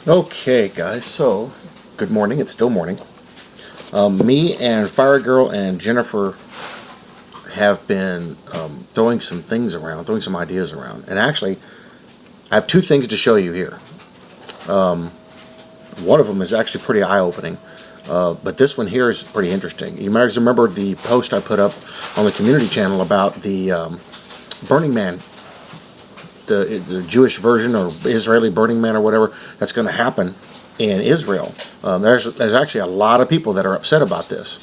Okay, guys, so good morning. It's still morning. Me and Fire Girl and Jennifer have been throwing some things around, throwing some ideas around. And actually, I have two things to show you here. One of them is actually pretty eye-opening, but this one here is pretty interesting. You might remember the post I put up on the community channel about the Burning Man, the Jewish version or Israeli Burning Man or whatever that's going to happen in Israel. There's actually a lot of people that are upset about this.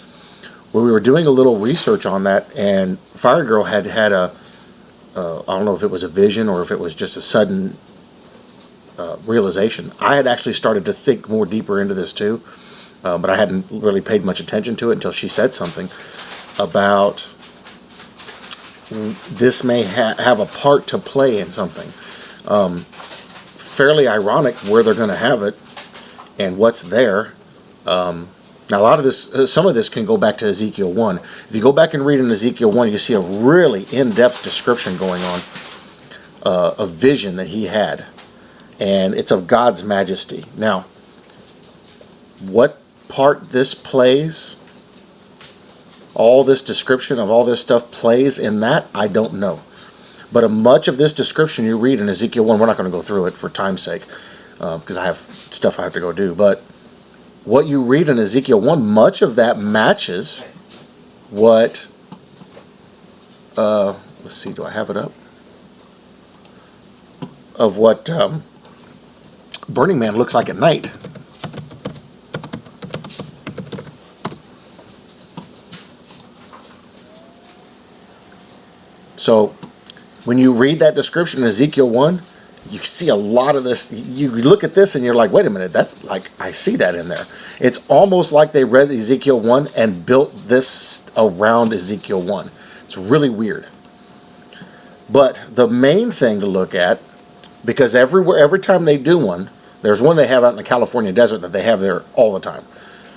Well, we were doing a little research on that, and Fire Girl had a I don't know if it was a vision or if it was just a sudden realization. I had actually started to think more deeper into this too, but I hadn't really paid much attention to it until she said something about this may have a part to play in something. Fairly ironic where they're going to have it and what's there. Now, a lot of this, some of this can go back to Ezekiel 1. If you go back and read in Ezekiel 1, you see a really in-depth description going on, a vision that he had. And it's of God's majesty. Now, what part this plays, all this description of all this stuff plays in that, I don't know. But much of this description you read in Ezekiel 1, we're not going to go through it for time's sake, because I have stuff I have to go do. But what you read in Ezekiel 1, much of that matches what, let's see, do I have it up? Of what Burning Man looks like at night. So when you read that description in Ezekiel 1, you see a lot of this. You look at this and you're like, wait a minute, that's like, I see that in there. It's almost like they read Ezekiel 1 and built this around Ezekiel 1. It's really weird. But the main thing to look at, because every time they do one, there's one they have out in the California desert that they have there all the time.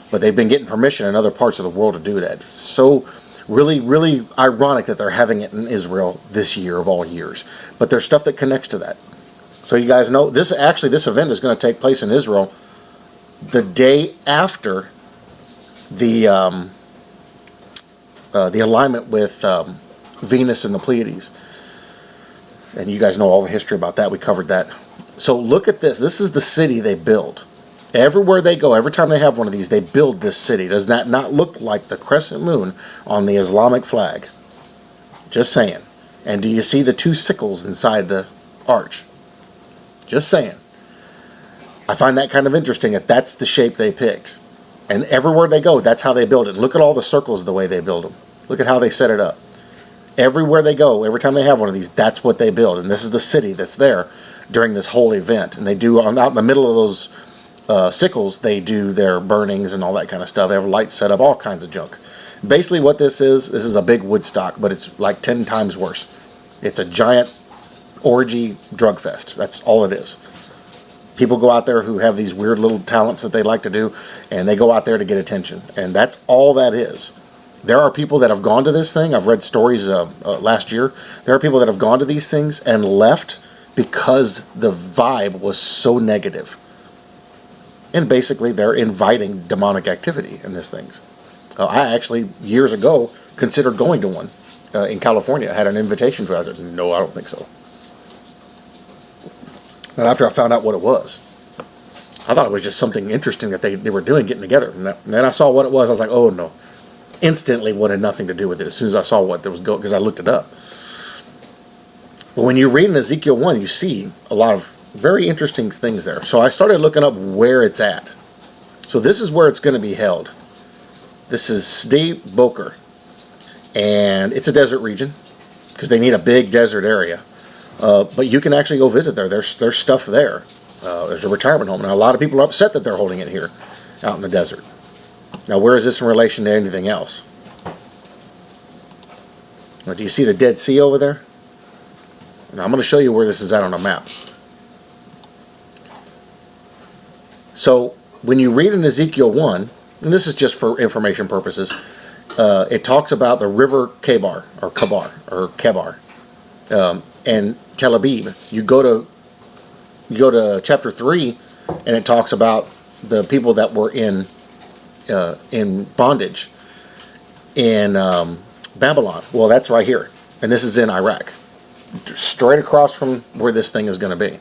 But they've been getting permission in other parts of the world to do that. So really, really ironic that they're having it in Israel this year of all years. But there's stuff that connects to that. So you guys know, this event is going to take place in Israel the day after the alignment with Venus and the Pleiades. And you guys know all the history about that. We covered that. So look at this. This is the city they build. Everywhere they go, every time they have one of these, they build this city. Does that not look like the crescent moon on the Islamic flag? Just saying. And do you see the two sickles inside the arch? Just saying. I find that kind of interesting that that's the shape they picked. And everywhere they go, that's how they build it. Look at all the circles the way they build them. Look at how they set it up. Everywhere they go, every time they have one of these, that's what they build. And this is the city that's there during this whole event. And they do, out in the middle of those sickles, they do their burnings and all that kind of stuff. They have lights set up, all kinds of junk. Basically what this is a big Woodstock, but it's like 10 times worse. It's a giant orgy drug fest. That's all it is. People go out there who have these weird little talents that they like to do, and they go out there to get attention. And that's all that is. There are people that have gone to this thing. I've read stories last year. There are people that have gone to these things and left because the vibe was so negative. And basically, they're inviting demonic activity in these things. I actually, years ago, considered going to one in California. I had an invitation for it. I said, no, I don't think so. And after I found out what it was, I thought it was just something interesting that they were doing, getting together. And then I saw what it was. I was like, oh, no. Instantly wanted nothing to do with it as soon as I saw what there was going, because I looked it up. But when you read in Ezekiel 1, you see a lot of very interesting things there. So I started looking up where it's at. So this is where it's going to be held. This is Sde Boker. And it's a desert region, because they need a big desert area. But you can actually go visit there. There's stuff there. There's a retirement home. Now, a lot of people are upset that they're holding it here, out in the desert. Now, where is this in relation to anything else? Now, do you see the Dead Sea over there? Now, I'm going to show you where this is at on a map. So, when you read in Ezekiel 1, and this is just for information purposes, it talks about the river Kebar, or Kebar, and Tel Aviv. You go to chapter 3, and it talks about the people that were in bondage in Babylon. Well, that's right here, and this is in Iraq, straight across from where this thing is going to be.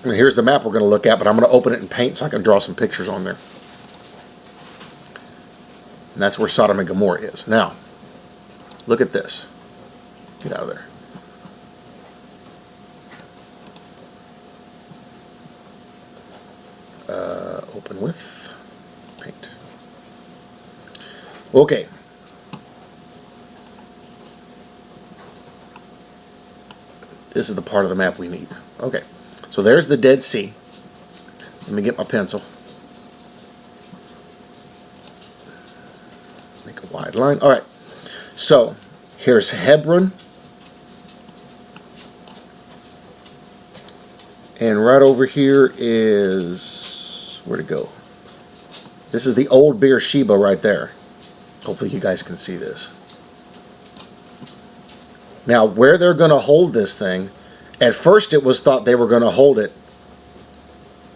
And here's the map we're going to look at, but I'm going to open it in paint so I can draw some pictures on there. And that's where Sodom and Gomorrah is. Now, look at this. Get out of there. Open with paint. Okay. This is the part of the map we need. Okay. So there's the Dead Sea. Let me get my pencil. Make a wide line. All right. So here's Hebron. And right over here is, where'd it go? This is the old Beersheba right there. Hopefully you guys can see this. Now, where they're going to hold this thing, at first it was thought they were going to hold it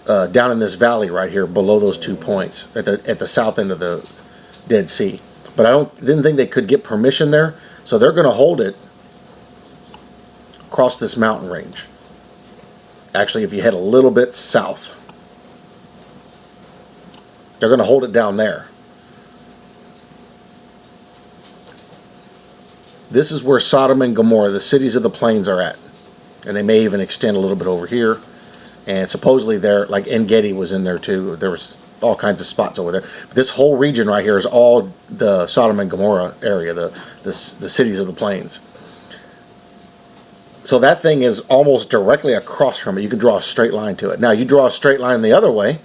down in this valley right here below those 2 points at the south end of the Dead Sea. But didn't think they could get permission there, so they're going to hold it across this mountain range. Actually, if you head a little bit south, they're going to hold it down there. This is where Sodom and Gomorrah, the cities of the plains, are at. And they may even extend a little bit over here. And supposedly there, like En-Gedi was in there too. There was all kinds of spots over there. But this whole region right here is all the Sodom and Gomorrah area, the cities of the plains. So that thing is almost directly across from it. You can draw a straight line to it. Now you draw a straight line the other way,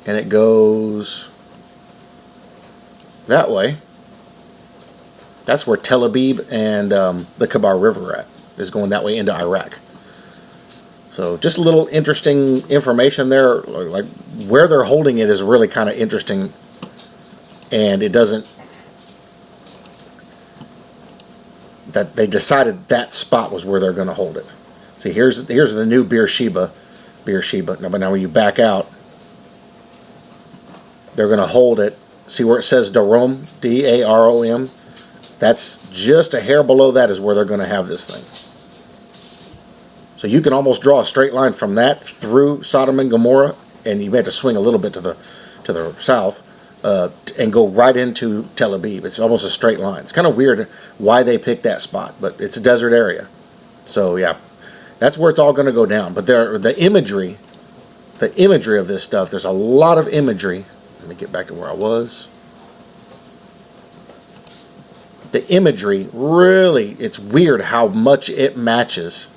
and it goes that way. That's where Tel Aviv and the Kabar River are at, is going that way into Iraq. So just a little interesting information there. Like where they're holding it is really kind of interesting, and it doesn't. That they decided that spot was where they're going to hold it. See, here's the new Beersheba. Now, but now when you back out, they're going to hold it. See where it says Darom, D-A-R-O-M? That's just a hair below that is where they're going to have this thing. So you can almost draw a straight line from that through Sodom and Gomorrah, and you may have to swing a little bit to the south. And go right into Tel Aviv. It's almost a straight line. It's kind of weird why they picked that spot, but it's a desert area. So yeah, that's where it's all going to go down. But the imagery of this stuff, there's a lot of imagery. Let me get back to where I was. The imagery, really, it's weird how much it matches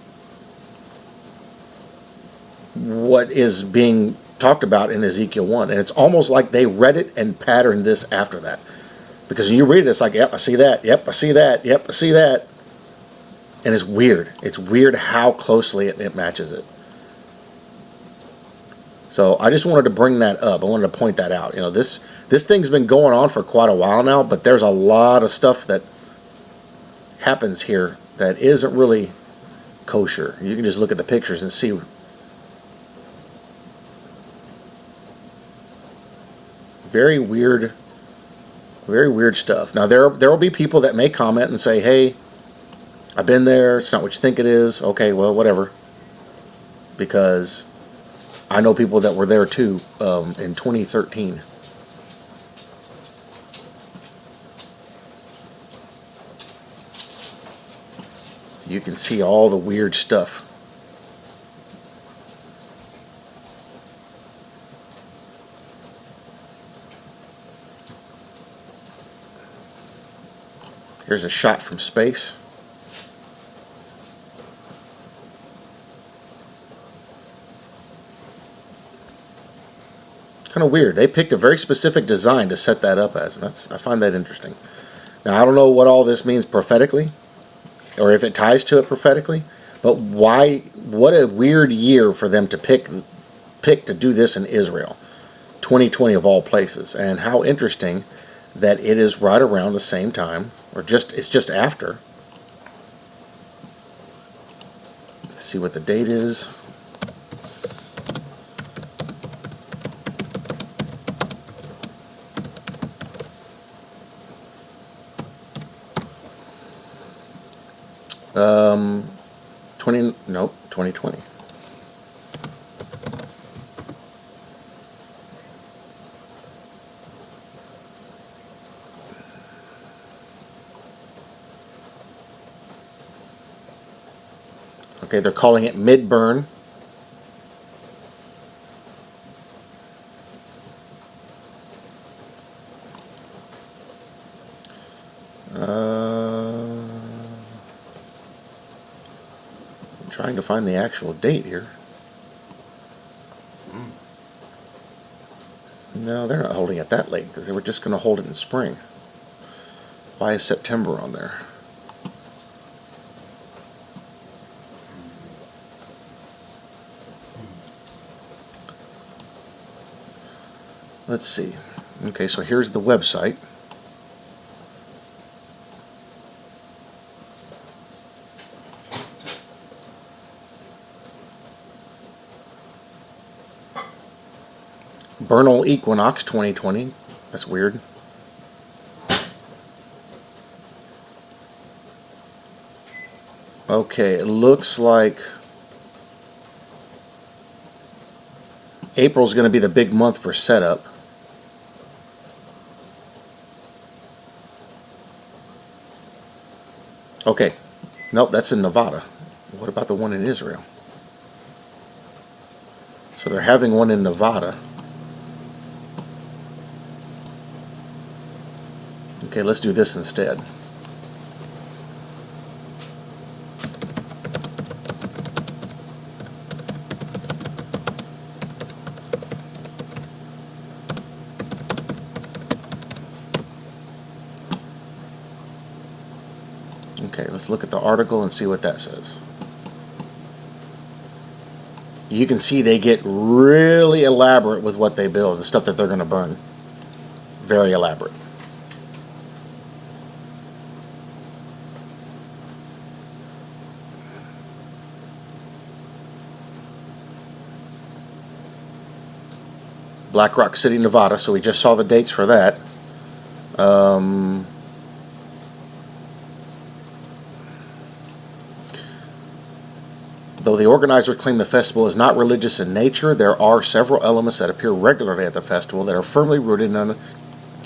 what is being talked about in Ezekiel 1, and it's almost like they read it and patterned this after that, because when you read it, it's like, yep, I see that, yep, I see that, yep, I see that, and it's weird how closely it matches it. So I just wanted to bring that up. I wanted to point that out. You know, this thing's been going on for quite a while now, but there's a lot of stuff that happens here that isn't really kosher. You can just look at the pictures and see. Very weird stuff. Now there will be people that may comment and say, "Hey, I've been there. It's not what you think it is." Okay, well, whatever. Because I know people that were there too in 2013. You can see all the weird stuff. Here's a shot from space. Kind of weird. They picked a very specific design to set that up as, and I find that interesting. Now, I don't know what all this means prophetically, or if it ties to it prophetically, but why? What a weird year for them to pick to do this in Israel, 2020 of all places, and how interesting that it is right around the same time. Or it's just after. Let's see what the date is. 2020. Okay, they're calling it Midburn. I'm trying to find the actual date here. No, they're not holding it that late because they were just going to hold it in spring. Why is September on there? Let's see. Okay, so here's the website. Vernal Equinox 2020. That's weird. Okay, it looks like April's going to be the big month for setup. Okay, nope, that's in Nevada. What about the one in Israel? So they're having one in Nevada. Okay, let's do this instead. Okay, let's look at the article and see what that says. You can see they get really elaborate with what they build, the stuff that they're going to burn. Very elaborate. Black Rock City, Nevada, so we just saw the dates for that. Though the organizers claim the festival is not religious in nature, there are several elements that appear regularly at the festival that are firmly rooted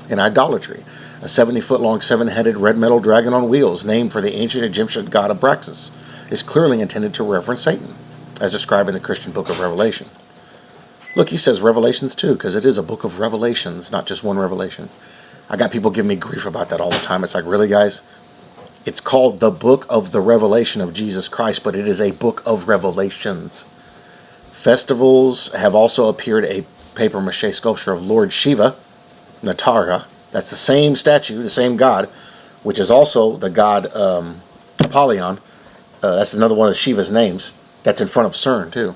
in idolatry. A 70-foot-long, 7-headed red metal dragon on wheels, named for the ancient Egyptian god Abraxas, is clearly intended to reference Satan, as described in the Christian book of Revelation. Look, he says Revelations too, because it is a book of revelations, not just one revelation. I got people giving me grief about that all the time. It's like, really, guys? It's called the Book of the Revelation of Jesus Christ, but it is a book of revelations. Festivals have also appeared a papier-mâché sculpture of Lord Shiva, Natara. That's the same statue, the same god, which is also the god Apollyon. That's another one of Shiva's names. That's in front of CERN, too.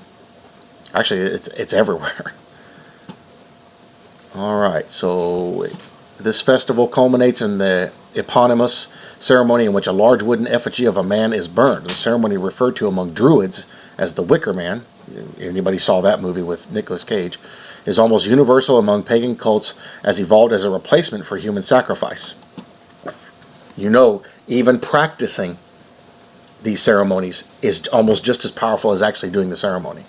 Actually, it's everywhere. All right, so this festival culminates in the eponymous ceremony in which a large wooden effigy of a man is burned. The ceremony, referred to among Druids as the Wicker Man, anybody saw that movie with Nicolas Cage, is almost universal among pagan cults, as evolved as a replacement for human sacrifice. You know, even practicing these ceremonies is almost just as powerful as actually doing the ceremony.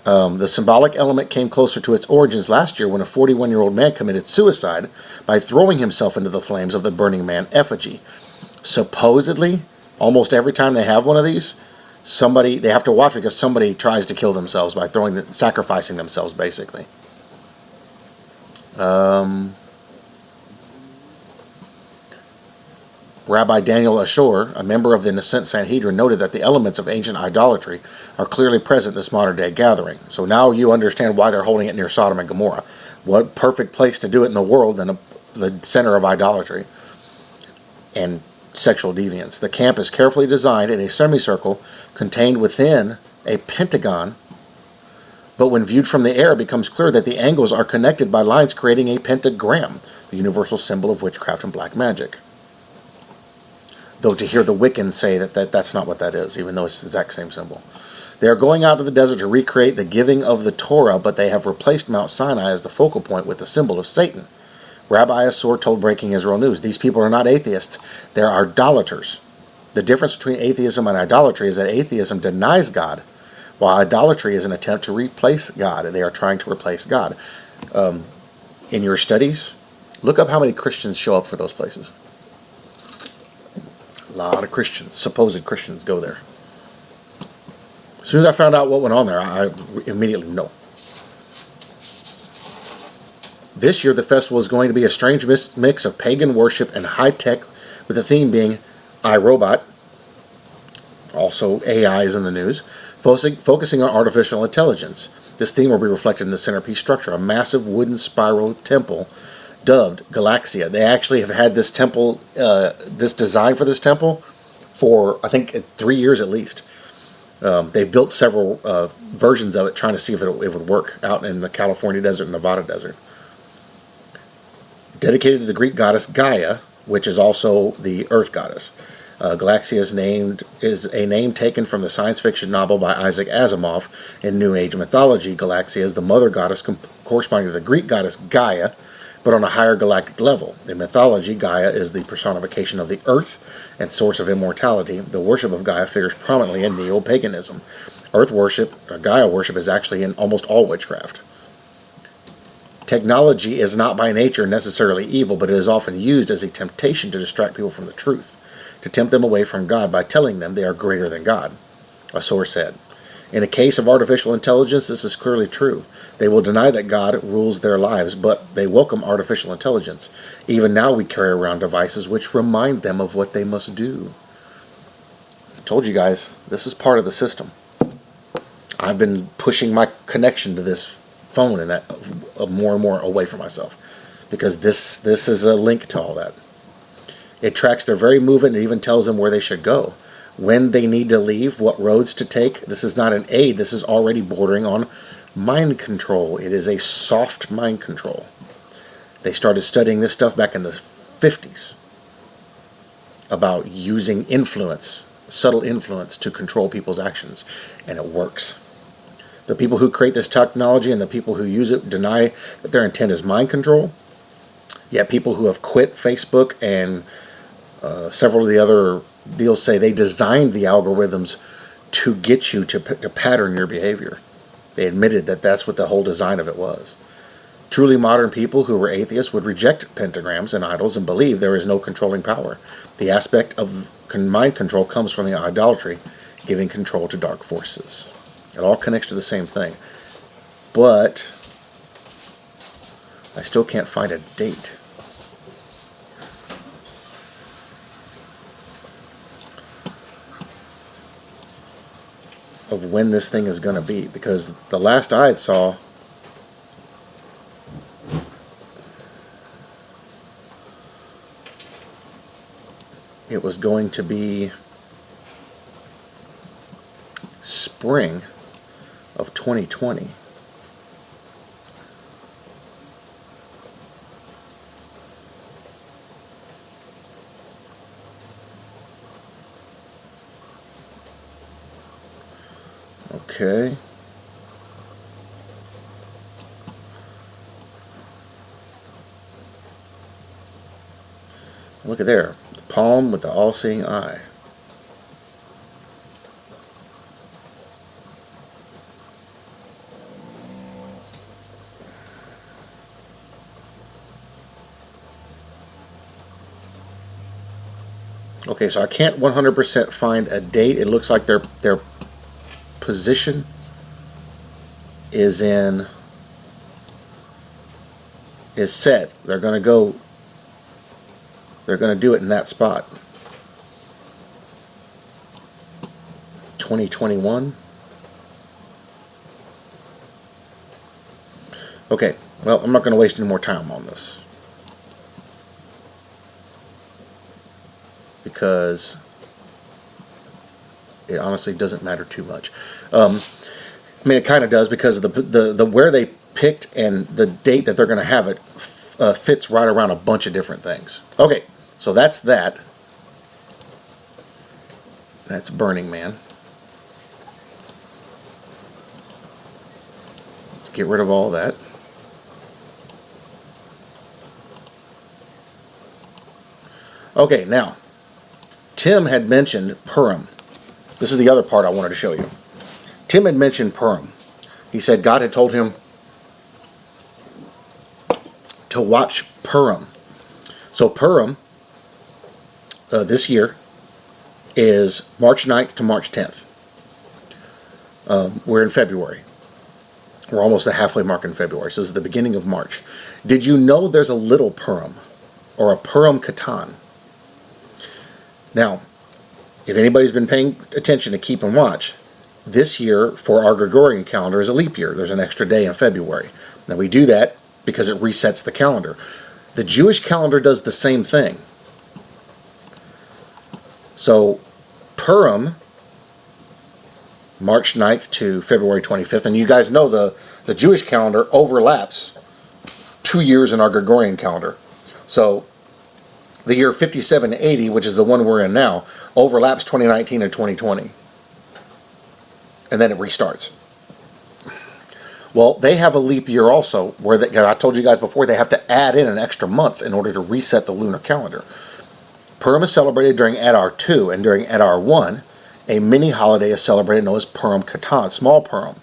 The symbolic element came closer to its origins last year when a 41-year-old man committed suicide by throwing himself into the flames of the Burning Man effigy. Supposedly, almost every time they have one of these, they have to watch because somebody tries to kill themselves by sacrificing themselves, basically. Rabbi Daniel Ashore, a member of the Nascent Sanhedrin, noted that the elements of ancient idolatry are clearly present in this modern-day gathering. So now you understand why they're holding it near Sodom and Gomorrah. What perfect place to do it in the world than the center of idolatry and sexual deviance. The camp is carefully designed in a semicircle contained within a pentagon, but when viewed from the air, it becomes clear that the angles are connected by lines creating a pentagram, the universal symbol of witchcraft and black magic. Though to hear the Wiccans say that's not what that is, even though it's the exact same symbol. They are going out to the desert to recreate the giving of the Torah, but they have replaced Mount Sinai as the focal point with the symbol of Satan. Rabbi Asor told Breaking Israel News, these people are not atheists, they're idolaters. The difference between atheism and idolatry is that atheism denies God, while idolatry is an attempt to replace God. They are trying to replace God. In your studies, look up how many Christians show up for those places. A lot of Christians, supposed Christians, go there. As soon as I found out what went on there, I immediately know. This year, the festival is going to be a strange mix of pagan worship and high tech, with the theme being iRobot. Also, AI is in the news, focusing on artificial intelligence. This theme will be reflected in the centerpiece structure, a massive wooden spiral temple dubbed Galaxia. They actually have had this temple, this design for this temple, for I think 3 years at least. They've built several versions of it, trying to see if it would work out in the California desert and Nevada desert. Dedicated to the Greek goddess Gaia, which is also the Earth goddess. Galaxia is a name taken from the science fiction novel by Isaac Asimov. In New Age mythology, Galaxia is the mother goddess corresponding to the Greek goddess Gaia, but on a higher galactic level. In mythology, Gaia is the personification of the earth and source of immortality. The worship of Gaia figures prominently in neo-paganism. Earth worship, or Gaia worship, is actually in almost all witchcraft. Technology is not by nature necessarily evil, but it is often used as a temptation to distract people from the truth, to tempt them away from God by telling them they are greater than God, a source said. In the case of artificial intelligence, this is clearly true. They will deny that God rules their lives, but they welcome artificial intelligence. Even now we carry around devices which remind them of what they must do. I told you guys, this is part of the system. I've been pushing my connection to this phone and that more and more away from myself, because this is a link to all that. It tracks their very movement and even tells them where they should go, when they need to leave, what roads to take. This is not an aid. This is already bordering on mind control. It is a soft mind control. They started studying this stuff back in the 50s about using influence, subtle influence, to control people's actions, and it works. The people who create this technology and the people who use it deny that their intent is mind control. Yet people who have quit Facebook and several of the other deals say they designed the algorithms to get you to pattern your behavior. They admitted that that's what the whole design of it was. Truly modern people who were atheists would reject pentagrams and idols and believe there is no controlling power. The aspect of mind control comes from the idolatry, giving control to dark forces. It all connects to the same thing. But I still can't find a date. Of when this thing is going to be, because the last I saw, it was going to be spring of 2020. Okay. Look at there. The palm with the all-seeing eye. Okay, so I can't 100% find a date. It looks like their position is set. They're going to do it in that spot. 2021. Okay, well, I'm not going to waste any more time on this, because it honestly doesn't matter too much. I mean, it kind of does, because the where they picked and the date that they're going to have it fits right around a bunch of different things. Okay, so that's that. That's Burning Man. Let's get rid of all that. Okay, now, Tim had mentioned Purim. This is the other part I wanted to show you. Tim had mentioned Purim. He said God had told him to watch Purim. So Purim, this year, is March 9th to March 10th. We're in February. We're almost the halfway mark in February. So this is the beginning of March. Did you know there's a little Purim, or a Purim Katan? Now, if anybody's been paying attention to keep and watch, this year for our Gregorian calendar is a leap year. There's an extra day in February. Now we do that because it resets the calendar. The Jewish calendar does the same thing. So Purim, March 9th to February 25th, and you guys know the Jewish calendar overlaps 2 years in our Gregorian calendar. So the year 5780, which is the one we're in now, overlaps 2019 and 2020. And then it restarts. Well, they have a leap year also, where I told you guys before, they have to add in an extra month in order to reset the lunar calendar. Purim is celebrated during Adar 2, and during Adar 1, a mini holiday is celebrated known as Purim Katan, small Purim.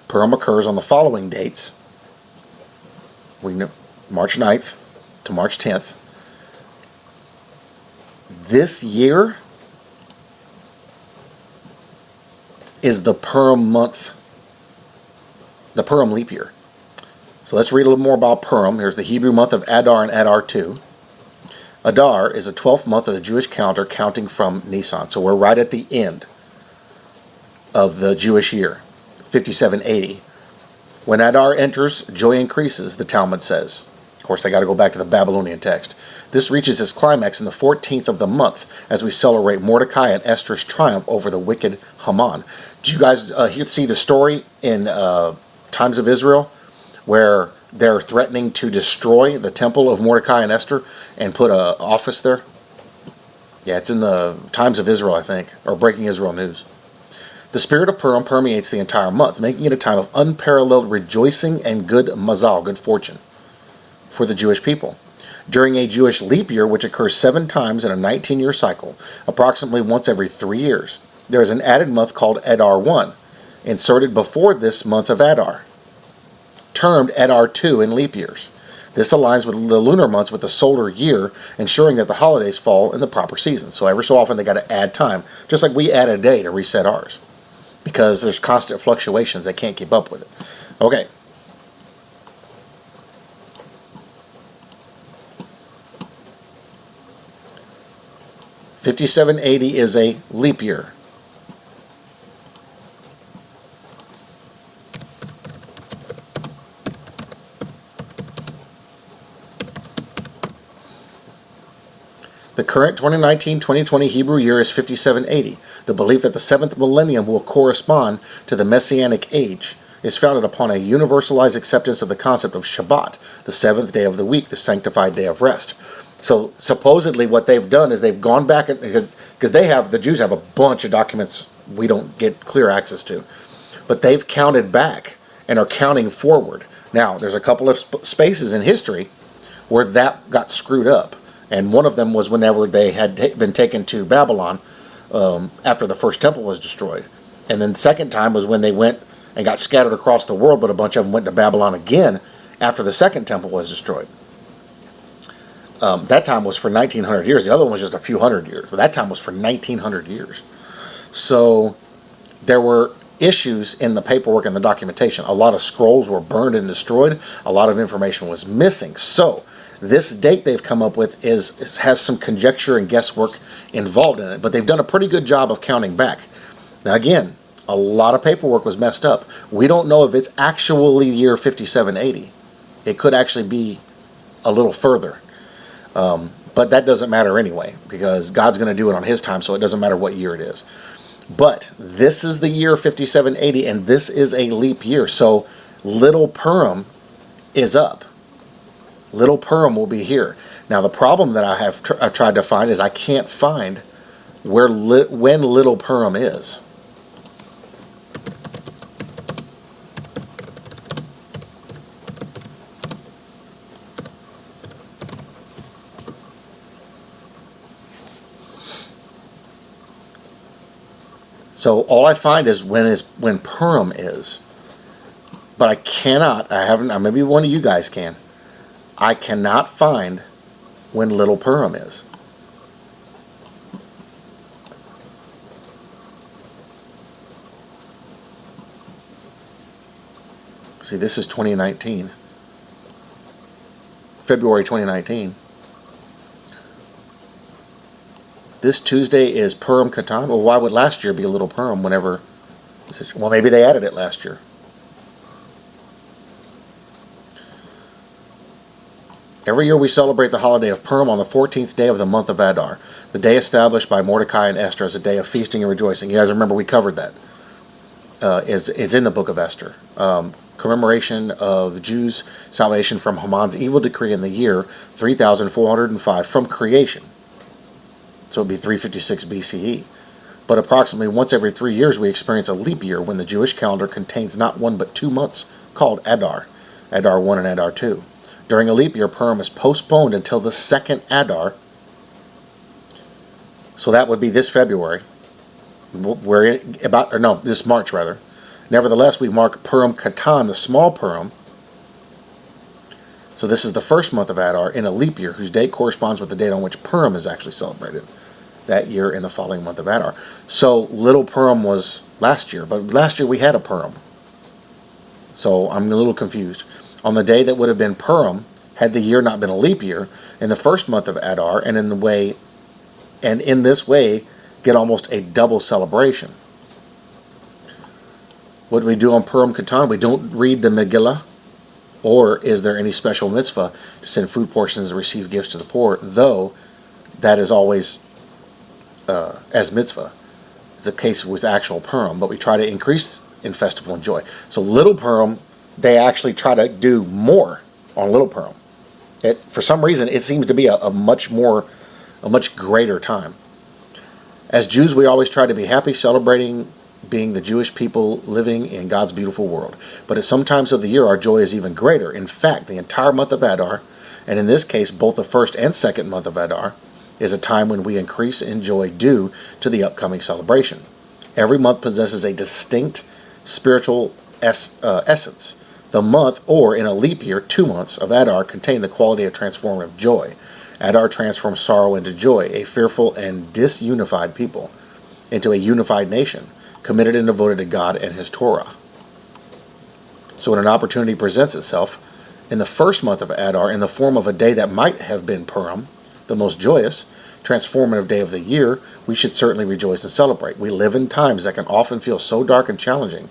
Purim occurs on the following dates. We know March 9th to March 10th. This year is the Purim month, the Purim leap year. So let's read a little more about Purim. Here's the Hebrew month of Adar and Adar 2. Adar is the 12th month of the Jewish calendar, counting from Nisan. So we're right at the end of the Jewish year, 5780. When Adar enters, joy increases, the Talmud says. Of course, I got to go back to the Babylonian text. This reaches its climax in the 14th of the month as we celebrate Mordecai and Esther's triumph over the wicked Haman. Did you guys see the story in Times of Israel where they're threatening to destroy the temple of Mordecai and Esther and put an office there? Yeah, it's in the Times of Israel, I think, or Breaking Israel News. The spirit of Purim permeates the entire month, making it a time of unparalleled rejoicing and good mazal, good fortune, for the Jewish people. During a Jewish leap year, which occurs 7 times in a 19-year cycle, approximately once every 3 years, there is an added month called Adar 1, inserted before this month of Adar, termed Adar 2 in leap years. This aligns with the lunar months with the solar year, ensuring that the holidays fall in the proper season. So every so often they got to add time, just like we add a day to reset ours, because there's constant fluctuations. They can't keep up with it. Okay. $5780 is a leap year. The current 2019-2020 Hebrew year is 5780. The belief that the 7th millennium will correspond to the Messianic age is founded upon a universalized acceptance of the concept of Shabbat, the 7th day of the week, the sanctified day of rest. So supposedly what they've done is they've gone back, because the Jews have a bunch of documents we don't get clear access to, but they've counted back and are counting forward. Now, there's a couple of spaces in history where that got screwed up, and one of them was whenever they had been taken to Babylon after the first temple was destroyed. And then the second time was when they went and got scattered across the world, but a bunch of them went to Babylon again after the second temple was destroyed. That time was for 1900 years. The other one was just a few hundred years. But that time was for 1900 years. So there were issues in the paperwork and the documentation. A lot of scrolls were burned and destroyed. A lot of information was missing. So this date they've come up with has some conjecture and guesswork involved in it. But they've done a pretty good job of counting back. Now again, a lot of paperwork was messed up. We don't know if it's actually year 5780. It could actually be a little further. But that doesn't matter anyway, because God's going to do it on His time, so it doesn't matter what year it is. But this is the year 5780, and this is a leap year. So Little Purim is up. Little Purim will be here. Now the problem that I've tried to find is I can't find when Little Purim is. So all I find is when Purim is. But I cannot, I haven't, maybe one of you guys can. I cannot find when Little Purim is. See, this is 2019. February 2019. This Tuesday is Purim Katan. Well, why would last year be a Little Purim whenever... Well, maybe they added it last year. Every year we celebrate the holiday of Purim on the 14th day of the month of Adar, the day established by Mordecai and Esther as a day of feasting and rejoicing. You guys remember we covered that. It's in the book of Esther. Commemoration of Jews' salvation from Haman's evil decree in the year 3405 from creation. So it would be 356 BCE. But approximately once every 3 years we experience a leap year when the Jewish calendar contains not one but 2 months called Adar, Adar 1 and Adar 2. During a leap year, Purim is postponed until the second Adar. So that would be this February. This March rather. Nevertheless, we mark Purim Katan, the small Purim. So this is the first month of Adar in a leap year, whose date corresponds with the date on which Purim is actually celebrated that year in the following month of Adar. So Little Purim was last year, but last year we had a Purim. So I'm a little confused. On the day that would have been Purim, had the year not been a leap year, in the first month of Adar, and in this way, get almost a double celebration. What do we do on Purim Katan? We don't read the Megillah, or is there any special mitzvah to send food portions and receive gifts to the poor, though that is always as mitzvah. It's the case with actual Purim, but we try to increase in festival and joy. So Little Purim, they actually try to do more on Little Purim. For some reason, it seems to be a much greater time. As Jews, we always try to be happy, celebrating being the Jewish people living in God's beautiful world. But at some times of the year, our joy is even greater. In fact, the entire month of Adar, and in this case, both the first and second month of Adar, is a time when we increase in joy due to the upcoming celebration. Every month possesses a distinct spiritual essence. The month, or in a leap year, 2 months of Adar contain the quality of transformative joy. Adar transforms sorrow into joy, a fearful and disunified people into a unified nation, committed and devoted to God and His Torah. So when an opportunity presents itself in the first month of Adar in the form of a day that might have been Purim, the most joyous, transformative day of the year, we should certainly rejoice and celebrate. We live in times that can often feel so dark and challenging.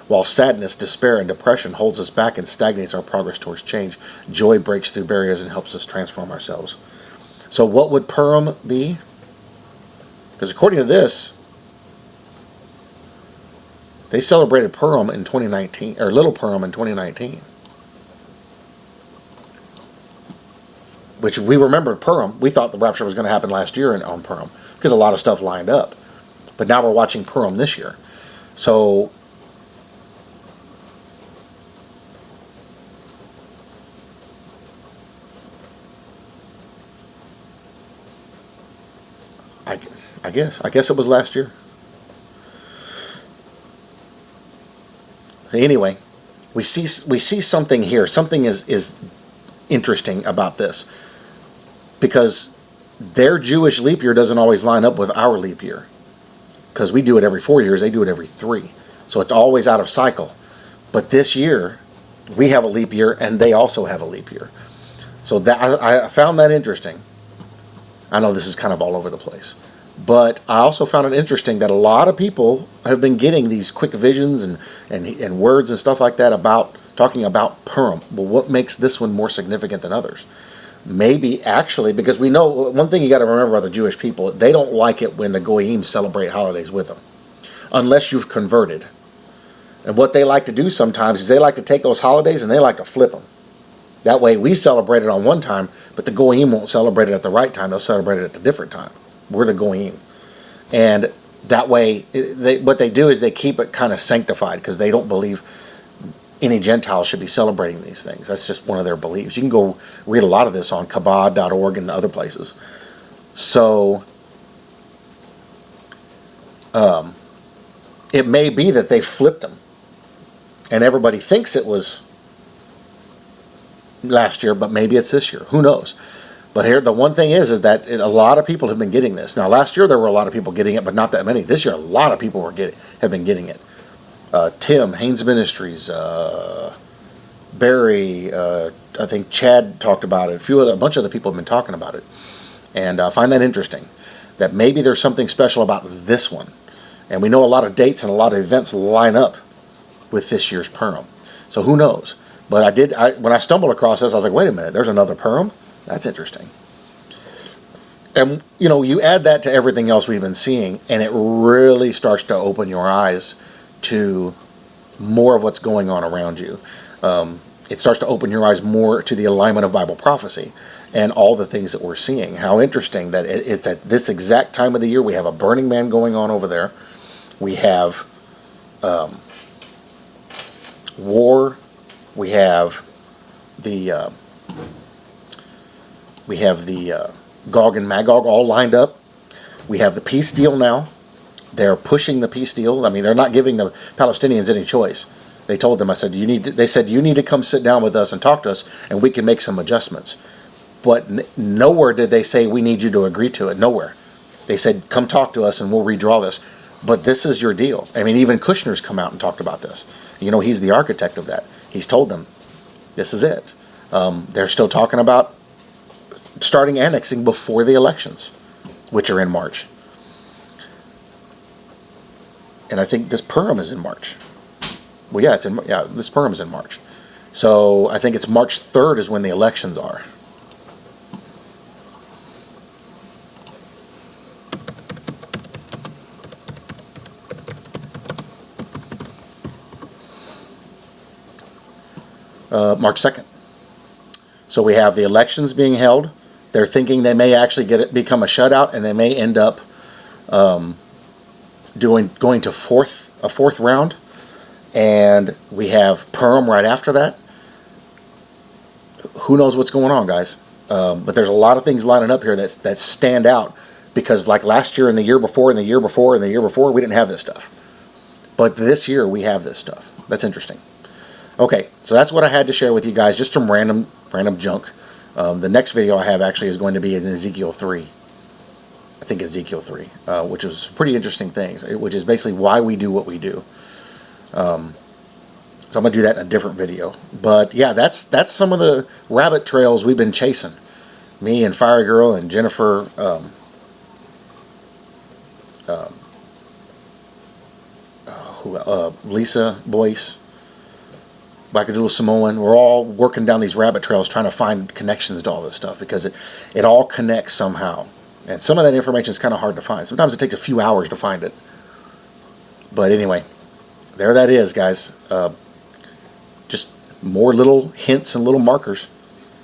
While sadness, despair, and depression holds us back and stagnates our progress towards change, joy breaks through barriers and helps us transform ourselves. So what would Purim be? Because according to this, they celebrated Purim in 2019, or Little Purim in 2019. Which we remember Purim. We thought the rapture was going to happen last year on Purim, because a lot of stuff lined up. But now we're watching Purim this year. So I guess it was last year. So anyway, we see something here. Something is interesting about this, because their Jewish leap year doesn't always line up with our leap year, because we do it every 4 years, they do it every 3, so it's always out of cycle. But this year we have a leap year and they also have a leap year, so that I found that interesting. I know this is kind of all over the place, but I also found it interesting that a lot of people have been getting these quick visions and words and stuff like that about talking about Purim. Well, what makes this one more significant than others? Maybe actually, because we know one thing you got to remember about the Jewish people, they don't like it when the Goyim celebrate holidays with them, unless you've converted. And what they like to do sometimes is they like to take those holidays and they like to flip them. That way we celebrate it on one time, but the Goyim won't celebrate it at the right time. They'll celebrate it at a different time. We're the Goyim. And that way, what they do is they keep it kind of sanctified, because they don't believe any Gentile should be celebrating these things. That's just one of their beliefs. You can go read a lot of this on Chabad.org and other places. So, it may be that they flipped them, and everybody thinks it was last year, but maybe it's this year. Who knows? But here, the one thing is that a lot of people have been getting this. Now, last year there were a lot of people getting it, but not that many. This year, a lot of people have been getting it. Tim, Haynes Ministries, Barry, I think Chad talked about it. A bunch of other people have been talking about it, and I find that interesting. That maybe there's something special about this one, and we know a lot of dates and a lot of events line up with this year's Purim. So who knows? But when I stumbled across this, I was like, wait a minute, there's another Purim? That's interesting. And, you add that to everything else we've been seeing, and it really starts to open your eyes to more of what's going on around you. It starts to open your eyes more to the alignment of Bible prophecy and all the things that we're seeing. How interesting that it's at this exact time of the year. We have a Burning Man going on over there. We have war. We have the Gog and Magog all lined up. We have the peace deal now. They're pushing the peace deal. I mean, they're not giving the Palestinians any choice. They told them, they said, you need to come sit down with us and talk to us, and we can make some adjustments. But nowhere did they say, we need you to agree to it. Nowhere. They said, come talk to us and we'll redraw this. But this is your deal. I mean, even Kushner's come out and talked about this. He's the architect of that. He's told them, this is it. They're still talking about starting annexing before the elections, which are in March. And I think this Purim is in March. Well, yeah, this Purim is in March. So I think it's March 3rd is when the elections are. March 2nd. So we have the elections being held. They're thinking they may actually become a shutout, and they may end up going to a fourth round. And we have Purim right after that. Who knows what's going on, guys? But there's a lot of things lining up here that stand out, because like last year and the year before and the year before and the year before, we didn't have this stuff. But this year we have this stuff. That's interesting. Okay, so that's what I had to share with you guys, just some random junk. The next video I have actually is going to be in Ezekiel 3. I think Ezekiel 3, which is pretty interesting things, which is basically why we do what we do. So I'm going to do that in a different video. But yeah, that's some of the rabbit trails we've been chasing. Me and Fire Girl and Jennifer, Lisa Boyce, Blackadula Samoan. We're all working down these rabbit trails trying to find connections to all this stuff, because it all connects somehow. And some of that information is kind of hard to find. Sometimes it takes a few hours to find it. But anyway, there that is, guys. Just more little hints and little markers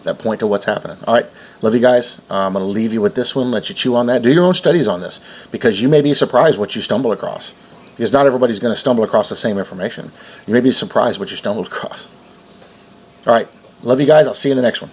that point to what's happening. All right, love you guys. I'm going to leave you with this one, let you chew on that. Do your own studies on this, because you may be surprised what you stumble across. Because not everybody's going to stumble across the same information. You may be surprised what you stumbled across. All right, love you guys. I'll see you in the next one.